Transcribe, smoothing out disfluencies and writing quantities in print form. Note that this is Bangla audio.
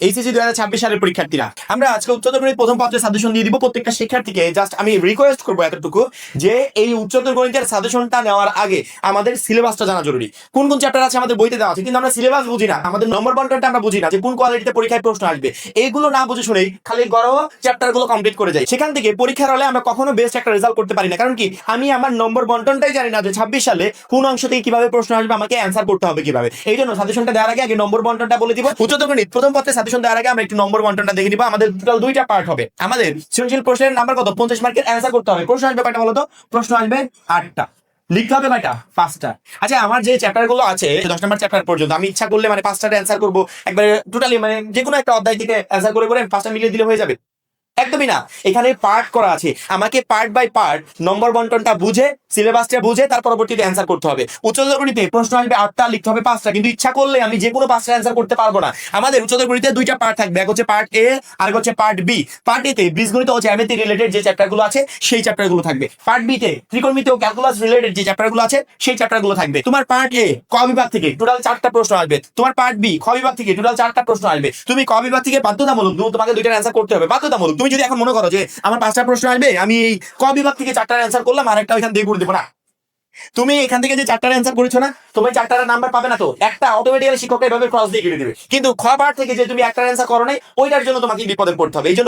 এইচএসসি 2026 সালের পরীক্ষার্থীরা, আমরা আজকে উচ্চতর গণিত প্রথম পত্রের সাজেশন দিয়ে দিব প্রত্যেকটা শিক্ষার্থীকে। জাস্ট আমি রিকোয়েস্ট করবো এতটুকু যে এই উচ্চতর গণিতের সাজেশনটা নেওয়ার আগে আমাদের সিলেবাসটা জানা জরুরি। কোন কোন চ্যাপ্টার আছে আমাদের বইতে দেওয়া আছে, কিন্তু আমরা সিলেবাস বুঝি না, আমাদের নম্বর বন্টনটা আমরা বুঝি না, যে কোন কোয়ালিটিতে পরীক্ষায় প্রশ্ন আসবে। এইগুলো না বুঝে শুনেই খালি গড় চ্যাপ্টার গুলো কমপ্লিট করে যাই, সেখান থেকে পরীক্ষার হলে আমরা কখনো বেস্ট একটা রেজাল্ট করতে পারি না। কারণ কি, আমি আমার নম্বর বন্টনটাই জানি না যে 26 সালে কোন অংশ থেকে কিভাবে প্রশ্ন আসবে, আমাকে অ্যান্সার করতে হবে কিভাবে। এই জন্য সাজেশনটা দেওয়ার আগে নম্বর বন্টনটা বলে দিব। উচ্চতর গণিত প্রথম পত্রের সাজেশন দেওয়ার আগে আমরা একটু নম্বর বন্টনটা দেখে নিব। আমাদের টোটাল দুইটা পার্ট হবে। আমাদের সৃজনশীল প্রশ্নের নাম্বার কত, 50 মার্কের অ্যান্সার করতে হবে। প্রশ্ন আসবে কয়টা বলো তো? প্রশ্ন আসবে 8টা, লিখতে হবে কয়টা? 5টা। আচ্ছা, আমার যে চ্যাপ্টার গুলো আছে 10 নম্বর চ্যাপ্টার পর্যন্ত, আমি ইচ্ছা করলে মানে 5টার অ্যান্সার করবো একবারে টোটালি, মানে যে কোনো একটা অধ্যায় থেকে অ্যান্সার করে করে 5টা মিলিয়ে দিলে হয়ে যাবে? একদমই না, এখানে পার্ট করা আছে। আমাকে পার্ট বাই পার্ট নম্বর বন্টনটা বুঝে, সিলেবাসটা বুঝে তার পরবর্তীতে অ্যান্সার করতে হবে। উচ্চতর গণিতে প্রশ্ন আসবে 8টা, লিখতে হবে 5টা, কিন্তু ইচ্ছা করলে আমি যে কোনো 5টা অ্যান্সার করতে পারবো না। আমাদের উচ্চতর গণিতে দুইটা পার্ট থাকবে, এক হচ্ছে পার্ট এ আর হচ্ছে পার্ট বি। পার্ট এ তে বীজগণিত ও জ্যামিতি রিলেটেড যে চ্যাপ্টারগুলো আছে সেই চ্যাপ্টারগুলো থাকবে। পার্ট বি তে ত্রিকোণমিতি ও ক্যালকুলাস রিলেটেড যে চ্যাপ্টারগুলো আছে সেই চ্যাপ্টারগুলো থাকবে। তোমার পার্ট এ ক বিভাগ থেকে টোটাল 4টা প্রশ্ন আসবে, তোমার পার্ট বি খ বিভাগ থেকে টোটাল 4টা প্রশ্ন আসবে। তুমি ক বিভাগ থেকে বাধ্যতামূলক তোমাকে দুইটার অ্যান্সার করতে হবে, বাধ্যতামূলক। তুমি যদি এখন মনে করো যে আমার 5টা প্রশ্ন আসবে, আমি এই ক বিভাগ থেকে 4টার অ্যান্সার করলাম আর একটা ওইখান দিয়ে করে দেবো না, তুমি এখান থেকে যে 4টার অ্যান্সার করেছো না, তুমি 4টার নাম্বার পাবে না। তো একটা অটোমেটিক্যালি শিক্ষক এভাবে ক্রস দিয়ে কেটে দেবে। কিন্তু খ পার্ট থেকে যে তুমি একটা অ্যান্সার করো নাই, ওইটার জন্য তোমাকে বিপদে পড়তে হবে। এই জন্য